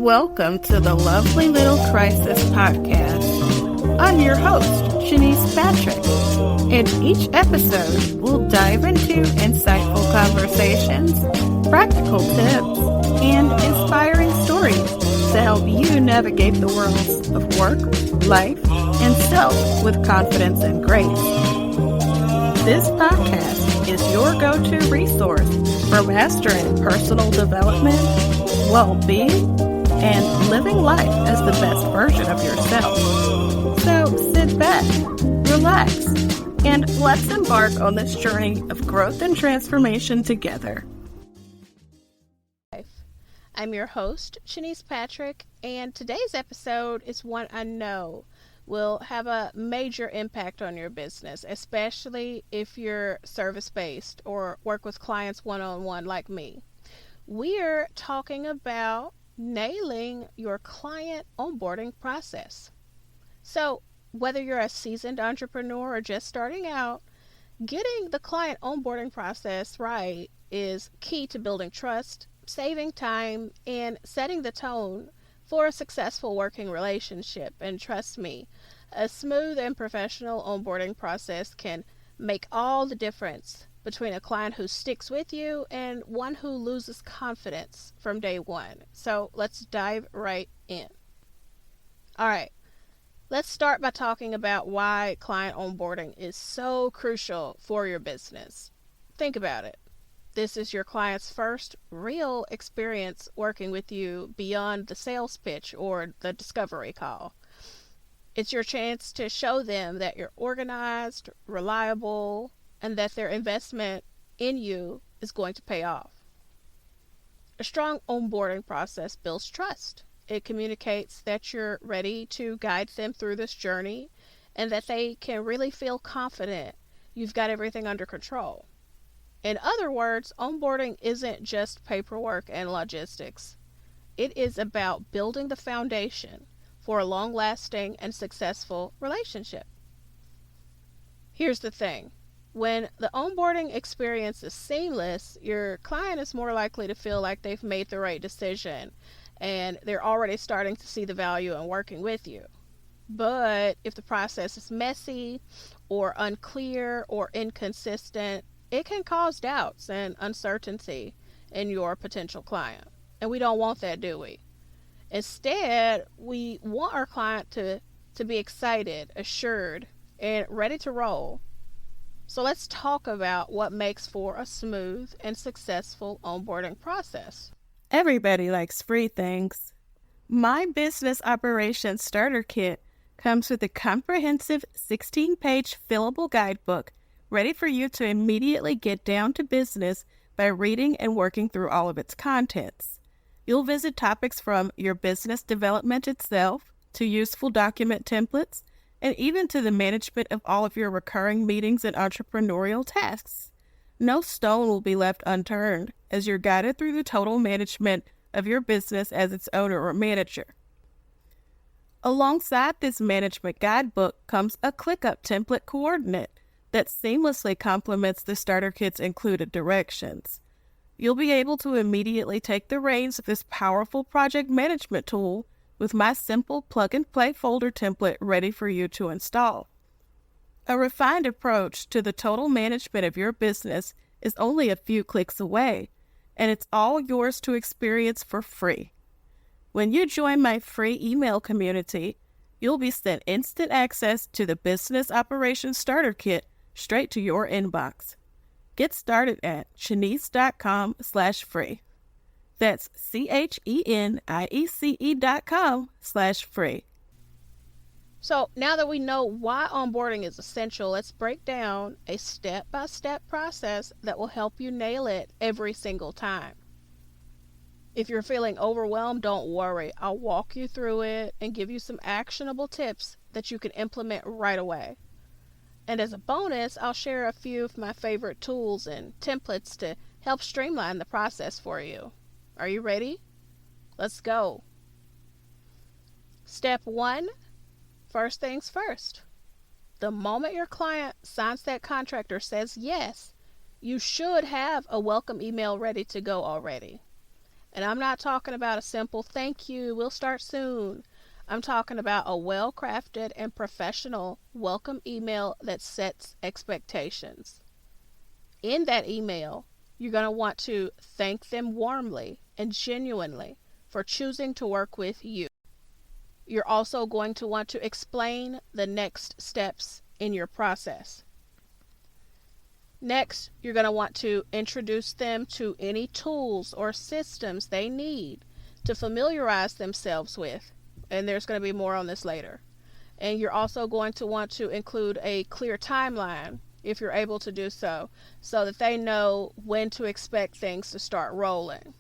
Welcome to the Lovely Little Crisis Podcast. I'm your host, Shanice Patrick. In each episode, we'll dive into insightful conversations, practical tips, and inspiring stories to help you navigate the worlds of work, life, and self with confidence and grace. This podcast is your go-to resource for mastering personal development, well-being, and living life as the best version of yourself. So sit back, relax, and let's embark on this journey of growth and transformation together. I'm your host, Shanice Patrick, and today's episode is one I know will have a major impact on your business, especially if you're service-based or work with clients one-on-one like me. We're talking about nailing your client onboarding process. So whether you're a seasoned entrepreneur or just starting out, getting the client onboarding process right is key to building trust, saving time, and setting the tone for a successful working relationship. And trust me, a smooth and professional onboarding process can make all the difference between a client who sticks with you and one who loses confidence from day one. So let's dive right in. All right, let's start by talking about why client onboarding is so crucial for your business. Think about it. This is your client's first real experience working with you beyond the sales pitch or the discovery call. It's your chance to show them that you're organized, reliable, and that their investment in you is going to pay off. A strong onboarding process builds trust. It communicates that you're ready to guide them through this journey and that they can really feel confident you've got everything under control. In other words, onboarding isn't just paperwork and logistics. It is about building the foundation for a long-lasting and successful relationship. Here's the thing. When the onboarding experience is seamless, your client is more likely to feel like they've made the right decision and they're already starting to see the value in working with you. But if the process is messy or unclear or inconsistent, it can cause doubts and uncertainty in your potential client. And we don't want that, do we? Instead, we want our client to be excited, assured, and ready to roll. So let's talk about what makes for a smooth and successful onboarding process. Everybody likes free things. My Business Operations Starter Kit comes with a comprehensive 16-page fillable guidebook ready for you to immediately get down to business by reading and working through all of its contents. You'll visit topics from your business development itself to useful document templates, and even to the management of all of your recurring meetings and entrepreneurial tasks. No stone will be left unturned as you're guided through the total management of your business as its owner or manager. Alongside this management guidebook comes a ClickUp template coordinate that seamlessly complements the starter kit's included directions. You'll be able to immediately take the reins of this powerful project management tool with my simple plug-and-play folder template ready for you to install. A refined approach to the total management of your business is only a few clicks away, and it's all yours to experience for free. When you join my free email community, you'll be sent instant access to the Business Operations Starter Kit straight to your inbox. Get started at shanice.com/free. That's CHENIECE.com/free. So now that we know why onboarding is essential, let's break down a step-by-step process that will help you nail it every single time. If you're feeling overwhelmed, don't worry. I'll walk you through it and give you some actionable tips that you can implement right away. And as a bonus, I'll share a few of my favorite tools and templates to help streamline the process for you. Are you ready? Let's go. Step 1, first things first. The moment your client signs that contract or says yes, you should have a welcome email ready to go already. And I'm not talking about a simple thank you, we'll start soon. I'm talking about a well crafted and professional welcome email that sets expectations. In that email, you're going to want to thank them warmly and genuinely for choosing to work with you. You're also going to want to explain the next steps in your process. Next, you're going to want to introduce them to any tools or systems they need to familiarize themselves with. And there's going to be more on this later. And you're also going to want to include a clear timeline, if you're able to do so that they know when to expect things to start rolling.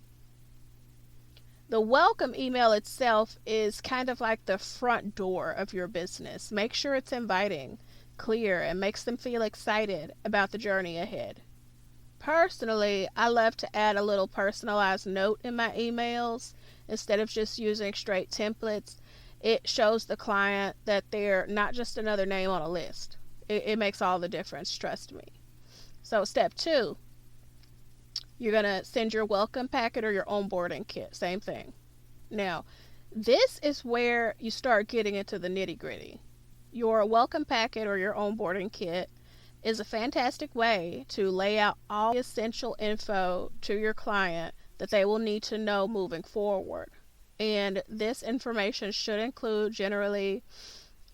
The welcome email itself is kind of like the front door of your business. Make sure it's inviting, clear, and makes them feel excited about the journey ahead. Personally, I love to add a little personalized note in my emails instead of just using straight templates. It shows the client that they're not just another name on a list. It makes all the difference, trust me. So step 2, you're going to send your welcome packet or your onboarding kit. Same thing. Now, this is where you start getting into the nitty gritty. Your welcome packet or your onboarding kit is a fantastic way to lay out all the essential info to your client that they will need to know moving forward. And this information should include generally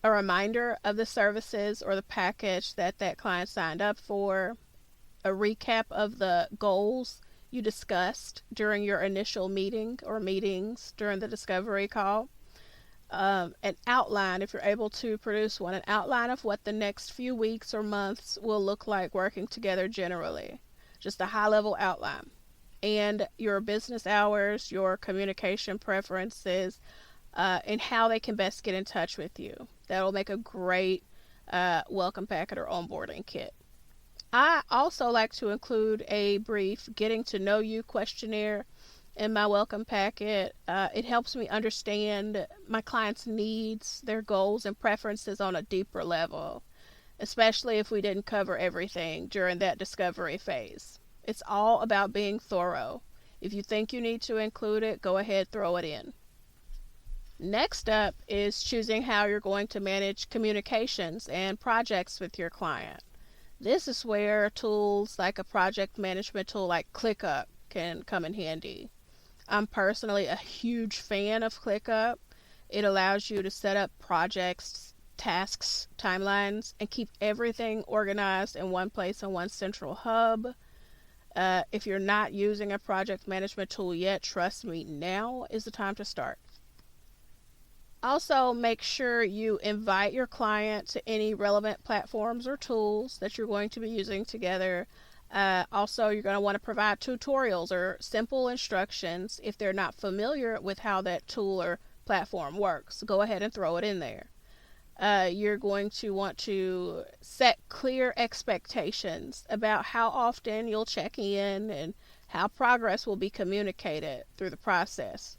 a reminder of the services or the package that client signed up for, a recap of the goals you discussed during your initial meeting or meetings during the discovery call, an outline, if you're able to produce one, an outline of what the next few weeks or months will look like working together generally, just a high-level outline, and your business hours, your communication preferences, and how they can best get in touch with you. That'll make a great welcome packet or onboarding kit. I also like to include a brief getting to know you questionnaire in my welcome packet. It helps me understand my clients' needs, their goals, and preferences on a deeper level, especially if we didn't cover everything during that discovery phase. It's all about being thorough. If you think you need to include it, go ahead, throw it in. Next up is choosing how you're going to manage communications and projects with your client. This is where tools like a project management tool like ClickUp can come in handy. I'm personally a huge fan of ClickUp. It allows you to set up projects, tasks, timelines, and keep everything organized in one place in one central hub. If you're not using a project management tool yet, trust me, now is the time to start. Also, make sure you invite your client to any relevant platforms or tools that you're going to be using together. Also, you're going to want to provide tutorials or simple instructions if they're not familiar with how that tool or platform works. Go ahead and throw it in there. You're going to want to set clear expectations about how often you'll check in and how progress will be communicated through the process.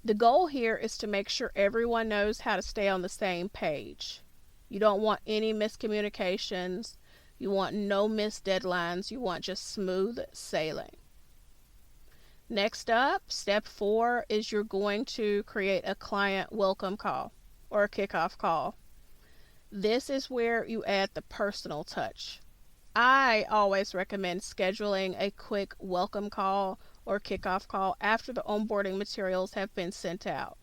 The goal here is to make sure everyone knows how to stay on the same page. You don't want any miscommunications. You want no missed deadlines. You want just smooth sailing. Next up, step 4 is you're going to create a client welcome call or a kickoff call. This is where you add the personal touch. I always recommend scheduling a quick welcome call or kickoff call after the onboarding materials have been sent out.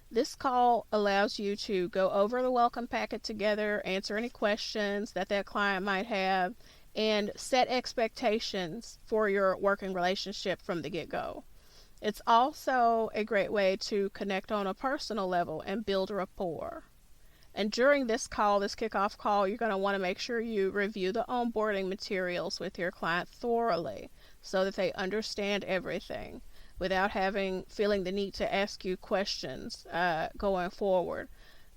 This call allows you to go over the welcome packet together, answer any questions that client might have, and set expectations for your working relationship from the get-go. It's also a great way to connect on a personal level and build rapport. And during this call, this kickoff call, you're going to want to make sure you review the onboarding materials with your client thoroughly so that they understand everything without feeling the need to ask you questions going forward.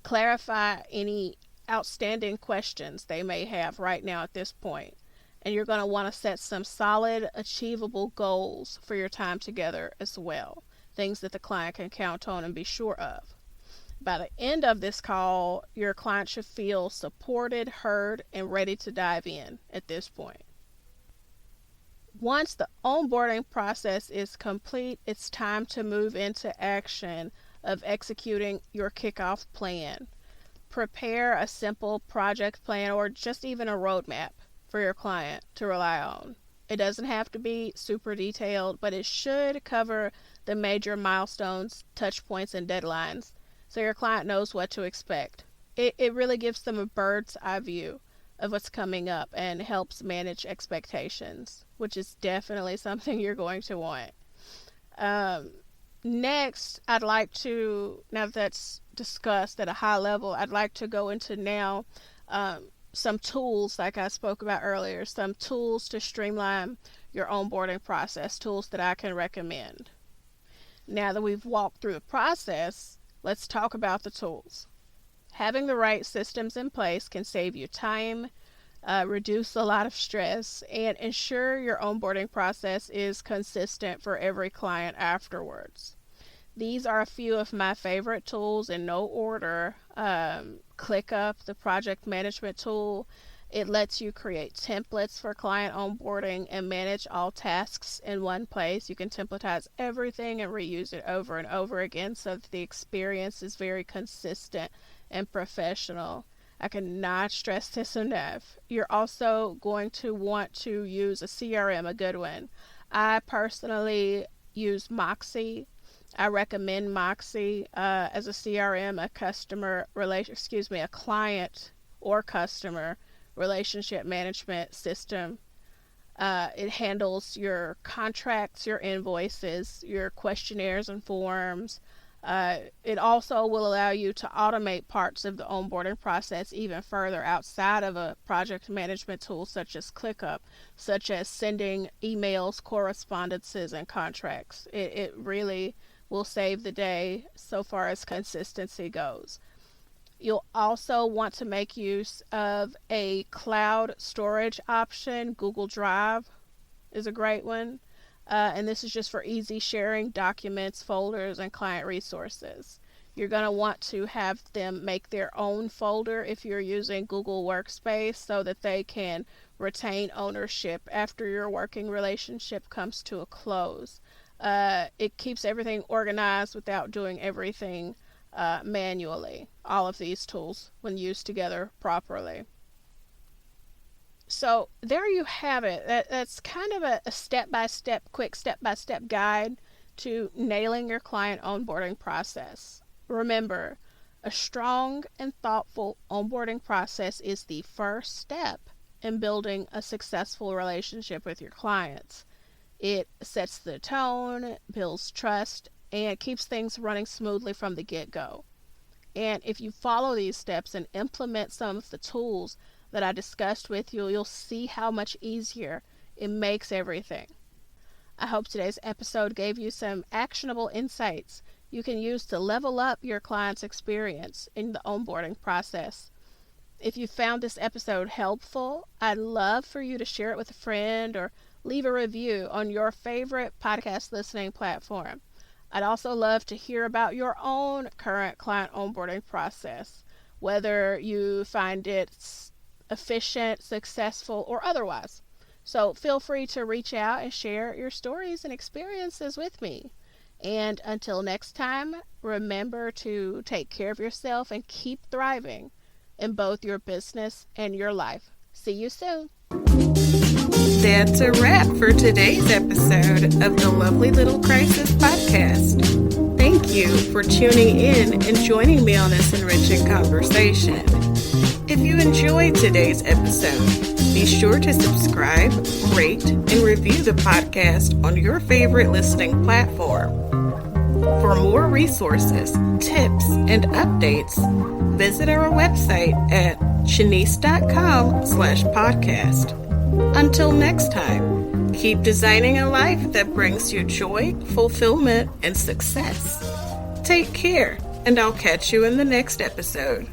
Clarify any outstanding questions they may have right now at this point. And you're going to want to set some solid, achievable goals for your time together as well. Things that the client can count on and be sure of. By the end of this call, your client should feel supported, heard, and ready to dive in at this point. Once the onboarding process is complete, it's time to move into action of executing your kickoff plan. Prepare a simple project plan or just even a roadmap for your client to rely on. It doesn't have to be super detailed, but it should cover the major milestones, touch points, and deadlines so your client knows what to expect. It really gives them a bird's eye view of what's coming up and helps manage expectations, which is definitely something you're going to want. Next, I'd like to, now that that's discussed at a high level, I'd like to go into now some tools, like I spoke about earlier, some tools to streamline your onboarding process, tools that I can recommend. Now that we've walked through the process, let's talk about the tools. Having the right systems in place can save you time, reduce a lot of stress, and ensure your onboarding process is consistent for every client afterwards. These are a few of my favorite tools in no order. ClickUp, the project management tool, it lets you create templates for client onboarding and manage all tasks in one place. You can templatize everything and reuse it over and over again so that the experience is very consistent and professional. I cannot stress this enough. You're also going to want to use a CRM, a good one. I personally use Moxie. I recommend Moxie as a CRM, a client or customer relationship management system. It handles your contracts, your invoices, your questionnaires and forms. It also will allow you to automate parts of the onboarding process even further outside of a project management tool such as ClickUp, such as sending emails, correspondences, and contracts. It really will save the day so far as consistency goes. You'll also want to make use of a cloud storage option. Google Drive is a great one. And this is just for easy sharing documents, folders, and client resources. You're going to want to have them make their own folder if you're using Google Workspace so that they can retain ownership after your working relationship comes to a close. It keeps everything organized without doing everything manually. All of these tools when used together properly. So there you have it. That's kind of a quick step-by-step guide to nailing your client onboarding process. Remember, a strong and thoughtful onboarding process is the first step in building a successful relationship with your clients. It sets the tone, builds trust, and keeps things running smoothly from the get-go. And if you follow these steps and implement some of the tools that I discussed with you, you'll see how much easier it makes everything. I hope today's episode gave you some actionable insights you can use to level up your client's experience in the onboarding process. If you found this episode helpful, I'd love for you to share it with a friend or leave a review on your favorite podcast listening platform. I'd also love to hear about your own current client onboarding process, whether you find it efficient, successful, or otherwise. So feel free to reach out and share your stories and experiences with me. And until next time, remember to take care of yourself and keep thriving in both your business and your life. See you soon. That's a wrap for today's episode of the Lovely Little Crisis podcast. Thank you for tuning in and joining me on this enriching conversation. If you enjoyed today's episode, be sure to subscribe, rate, and review the podcast on your favorite listening platform. For more resources, tips, and updates, visit our website at shanice.com/podcast. Until next time, keep designing a life that brings you joy, fulfillment, and success. Take care, and I'll catch you in the next episode.